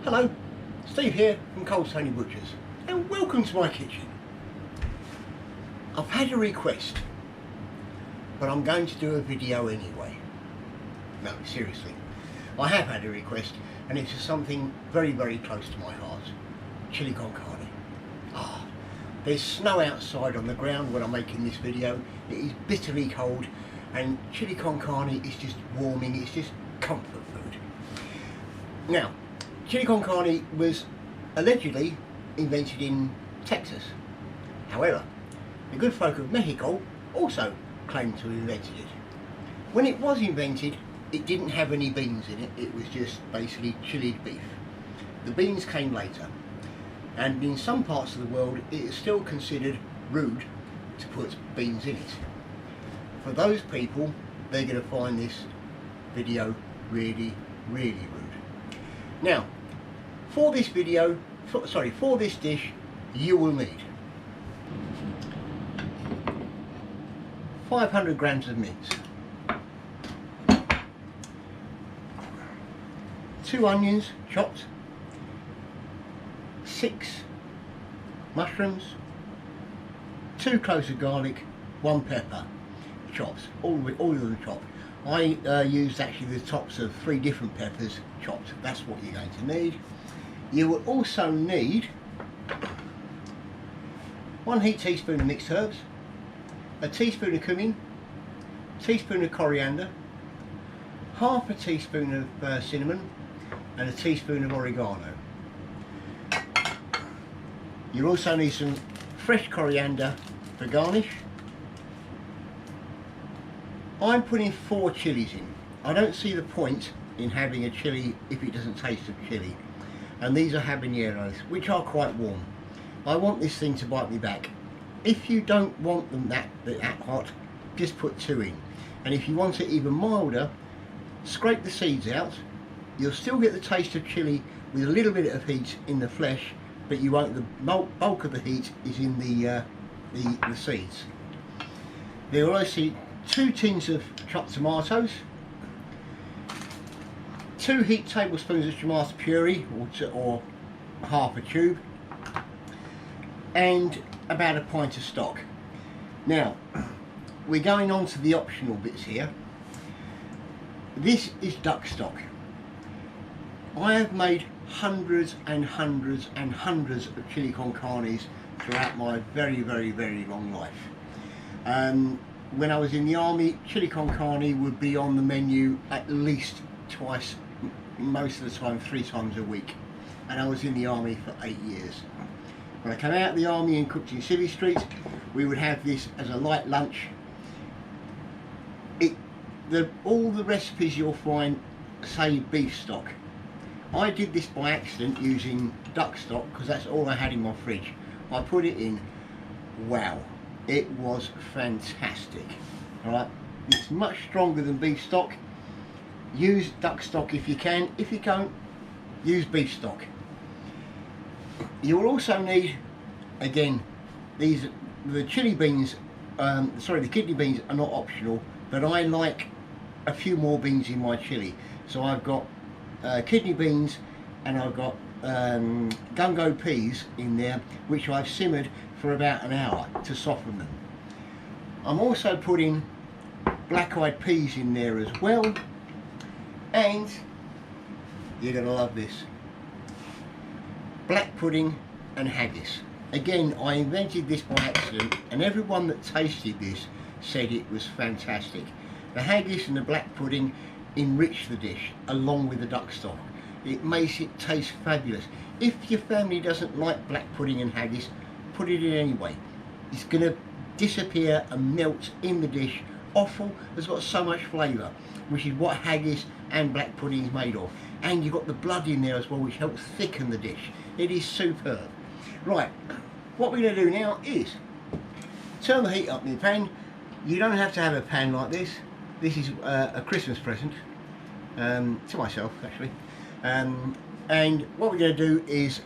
Hello, Steve here from Cold Stony Butchers, and welcome to my kitchen. I've had a request, but I'm going to do a video anyway. No, seriously, I have had a request, and it's something very, very close to my heart. Chili con carne. There's snow outside on the ground when I'm making this video. It is bitterly cold, and chili con carne is just warming, it's just comfort food. Now, chili con carne was allegedly invented in Texas. However, the good folk of Mexico also claimed to have invented it. When it was invented, it didn't have any beans in it. It was just basically chilled beef. The beans came later, and in some parts of the world it is still considered rude to put beans in it. For those people, they're going to find this video really, really rude. Now, for this video, for this dish, you will need 500 grams of mince, 2 onions chopped, 6 mushrooms, 2 cloves of garlic, 1 pepper chopped, all of them chopped. I used actually the tops of 3 different peppers chopped. That's what you're going to need. You will also need 1 heaped teaspoon of mixed herbs, a teaspoon of cumin, a teaspoon of coriander, half a teaspoon of cinnamon, and a teaspoon of oregano. You also need some fresh coriander for garnish. I'm putting 4 chillies in. I don't see the point in having a chilli if it doesn't taste of chilli. And these are habaneros, which are quite warm. I want this thing to bite me back. If you don't want them that hot, just put 2 in. And if you want it even milder, scrape the seeds out. You'll still get the taste of chilli with a little bit of heat in the flesh, but you won't. The bulk of the heat is in the seeds. There will also be 2 tins of chopped tomatoes, 2 heaped tablespoons of tomato puree, or half a tube, and about a pint of stock. Now, we're going on to the optional bits here. This is duck stock. I have made hundreds and hundreds and hundreds of chili con carnes throughout my very, very, very long life. When I was in the army, chili con carne would be on the menu at least twice, most of the time 3 times a week, and I was in the army for 8 years. When I came out of the army and cooked in Civvy Street, we would have this as a light lunch. All the recipes you'll find say beef stock. I did this by accident using duck stock because that's all I had in my fridge. I put it in. Wow, it was fantastic. Alright, it's much stronger than beef stock. Use duck stock if you can. If you can't, use beef stock. You will also need, again, the chili beans, the kidney beans are not optional, but I like a few more beans in my chili. So I've got kidney beans, and I've got gungo peas in there, which I've simmered for about an hour to soften them. I'm also putting black-eyed peas in there as well, and you're going to love this, black pudding and haggis. Again, I invented this by accident, and everyone that tasted this said it was fantastic. The haggis and the black pudding enrich the dish along with the duck stock. It makes it taste fabulous. If your family doesn't like black pudding and haggis, put it in anyway. It's going to disappear and melt in the dish. Offal has got so much flavour, which is what haggis and black pudding is made of. And you've got the blood in there as well, which helps thicken the dish. It is superb. Right, what we're going to do now is turn the heat up in the pan. You don't have to have a pan like this. This is a Christmas present to myself, actually. And what we're going to do is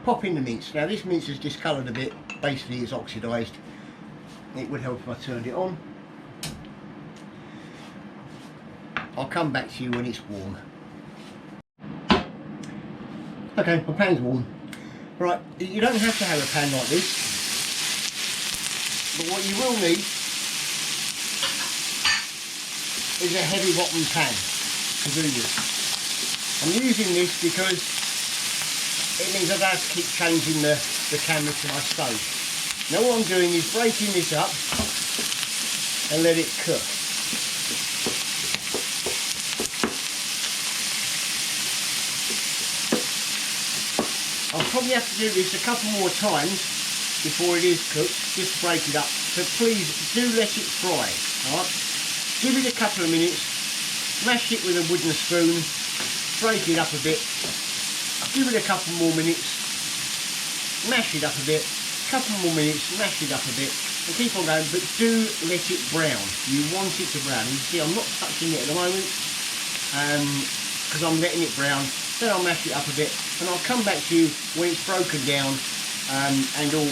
pop in the mince. Now this mince is discoloured a bit, basically it's oxidised. It would help if I turned it on. I'll come back to you when it's warm. Okay, my pan's warm. Right, you don't have to have a pan like this, but what you will need is a heavy bottom pan to do this. I'm using this because it means I don't have to keep changing the camera to my stove. Now what I'm doing is breaking this up and let it cook. I'll probably have to do this a couple more times before it is cooked, just to break it up. But please do let it fry. Alright? Give it a couple of minutes, mash it with a wooden spoon, break it up a bit, give it a couple more minutes, mash it up a bit, couple more minutes, mash it up a bit, and keep on going, but do let it brown. You want it to brown. You see I'm not touching it at the moment, because I'm letting it brown. Then I'll mash it up a bit, and I'll come back to you when it's broken down and all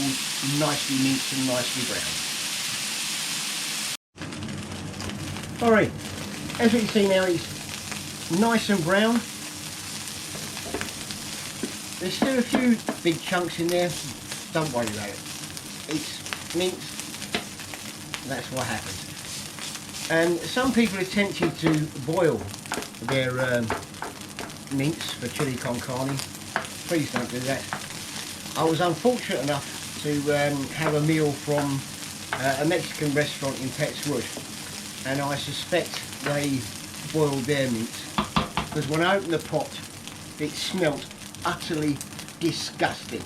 nicely minced and nicely brown. Alright, as you can see now it's nice and brown. There's still a few big chunks in there, don't worry about it. It's minced, that's what happens. And some people are tempted to boil their mince for chili con carne. Please don't do that. I was unfortunate enough to have a meal from a Mexican restaurant in Pettswood, and I suspect they boiled their mince, because when I opened the pot it smelt utterly disgusting,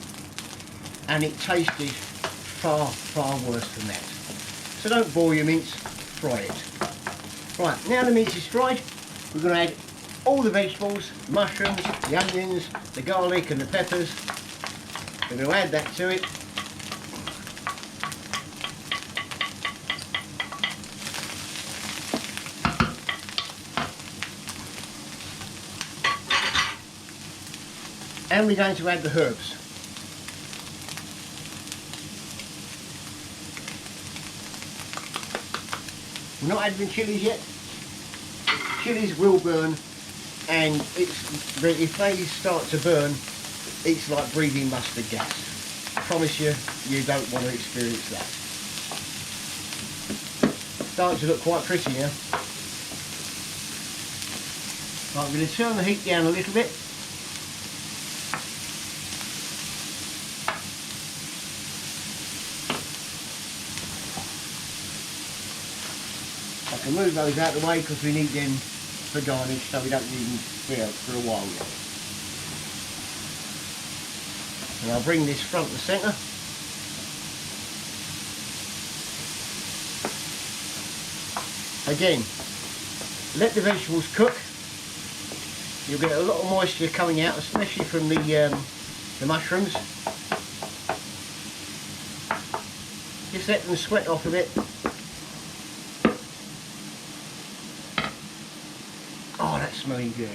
and it tasted far worse than that. So don't boil your mince, fry it. Right, now the mince is fried, we're going to add all the vegetables, mushrooms, the onions, the garlic and the peppers. We're going to add that to it. And we're going to add the herbs. We're not adding the chillies yet. Chillies will burn, and if they start to burn, it's like breathing mustard gas. I promise you, you don't want to experience that. Starting to look quite pretty now. Right, I'm going to turn the heat down a little bit. I can move those out of the way because we need them for garnish, so we don't need them here for a while yet. And I'll bring this front and centre. Again, let the vegetables cook. You'll get a lot of moisture coming out, especially from the mushrooms. Just let them sweat off a bit. Oh, that's smelling good.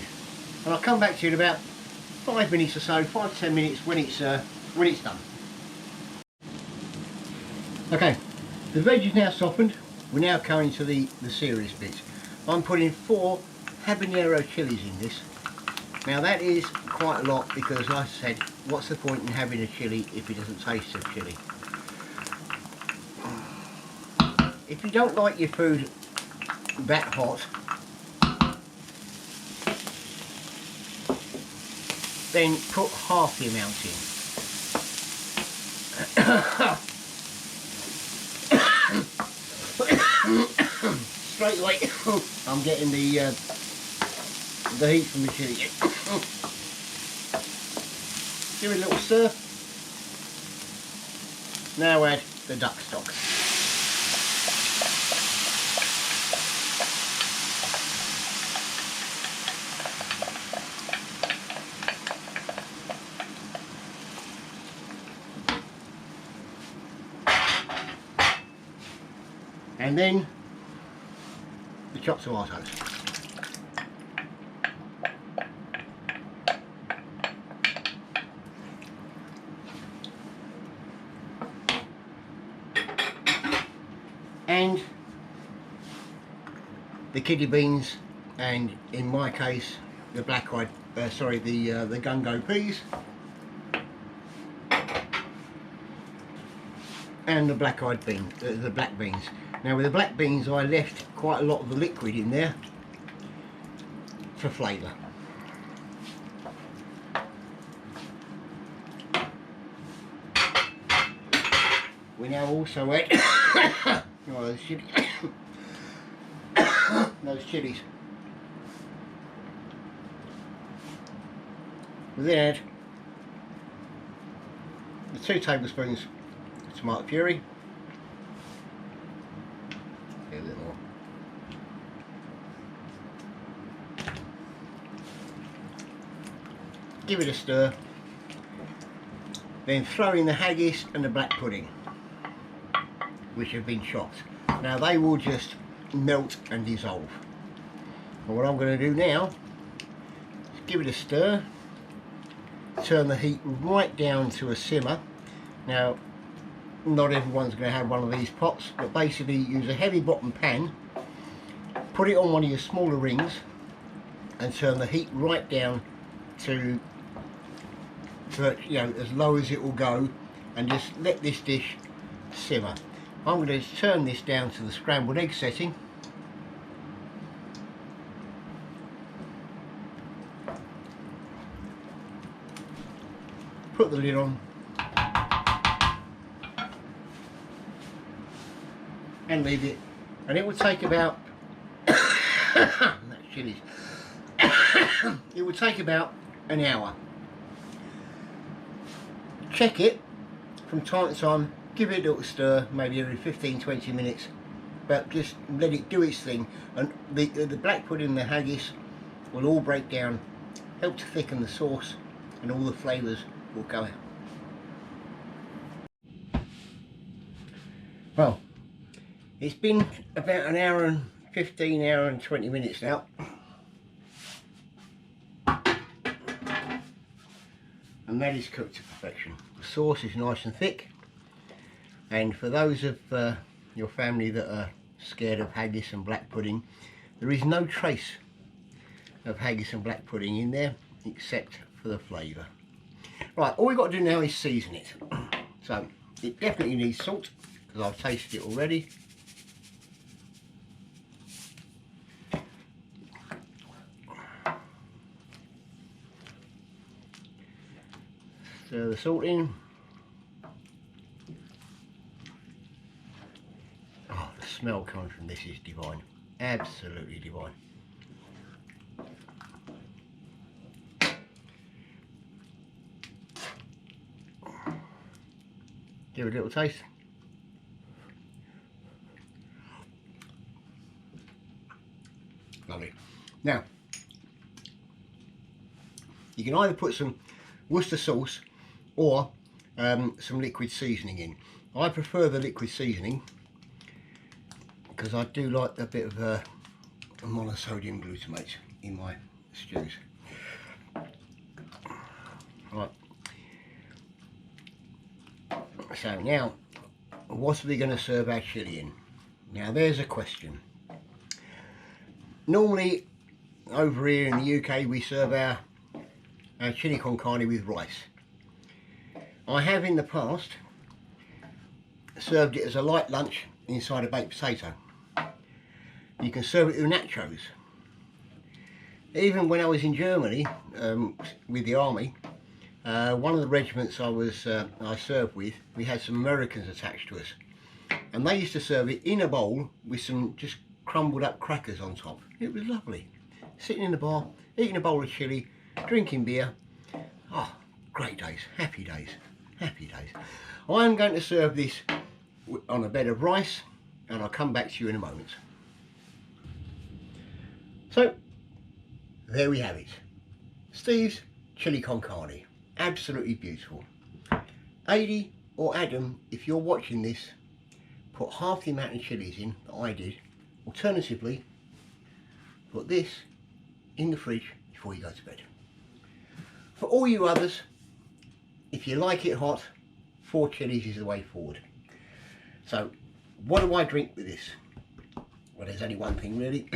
And I'll come back to you in about 5 minutes or so, 5 to 10 minutes when it's done. Okay, the veg is now softened. We're now coming to the serious bit. I'm putting 4 habanero chilies in this. Now that is quite a lot because, like I said, what's the point in having a chili if it doesn't taste of chili? If you don't like your food that hot, then put half the amount in. Straight away, I'm getting the heat from the chili. Give it a little stir. Now add the duck stock. And then the chopped tomatoes. And the kidney beans, and in my case the black-eyed, sorry, the gungo peas, and the black-eyed beans, the black beans. Now with the black beans, I left quite a lot of the liquid in there for flavour. We now also add those chillies. We then add the 2 tablespoons of tomato puree, a little more, give it a stir, then throw in the haggis and the black pudding, which have been chopped. Now they will just melt and dissolve. And what I'm going to do now is give it a stir, turn the heat right down to a simmer. Now not everyone's going to have one of these pots, but basically use a heavy bottom pan, put it on one of your smaller rings and turn the heat right down to as low as it will go, and just let this dish simmer. I'm going to turn this down to the scrambled egg setting. Put the lid on and leave it, and it will take about that's chillies. It will take about an hour. Check it from time to time, give it a little stir, maybe every 15-20 minutes, but just let it do its thing, and the black pudding and the haggis will all break down, help to thicken the sauce, and all the flavours will go out. Well, it's been about an hour and 15, hour and 20 minutes now. And that is cooked to perfection. The sauce is nice and thick, and for those of your family that are scared of haggis and black pudding, there is no trace of haggis and black pudding in there except for the flavour. Right, all we've got to do now is season it. So it definitely needs salt, because I've tasted it already. Stir the salt in. Oh, the smell coming from this is divine. Absolutely divine. Give it a little taste. Lovely. Now, you can either put some Worcester sauce or some liquid seasoning in. I prefer the liquid seasoning because I do like a bit of monosodium glutamate in my stews. Right. So now, what are we going to serve our chilli in? Now there's a question. Normally over here in the UK we serve our chilli con carne with rice. I have in the past served it as a light lunch inside a baked potato. You can serve it with nachos. Even when I was in Germany with the army, one of the regiments I served with, we had some Americans attached to us, and they used to serve it in a bowl with some just crumbled up crackers on top. It was lovely. Sitting in the bar, eating a bowl of chilli, drinking beer. Oh, great days, happy days, happy days. I'm going to serve this on a bed of rice, and I'll come back to you in a moment. So, there we have it. Steve's chilli con carne. Absolutely beautiful. Adi or Adam, if you're watching this, put half the amount of chillies in that I did. Alternatively, put this in the fridge before you go to bed. For all you others, if you like it hot, 4 chillies is the way forward. So, what do I drink with this? Well, there's only one thing really.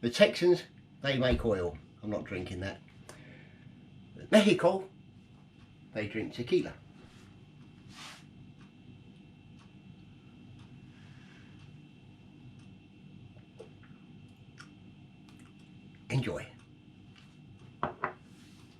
The Texans, they make oil. I'm not drinking that. Mexico, they drink tequila. Enjoy.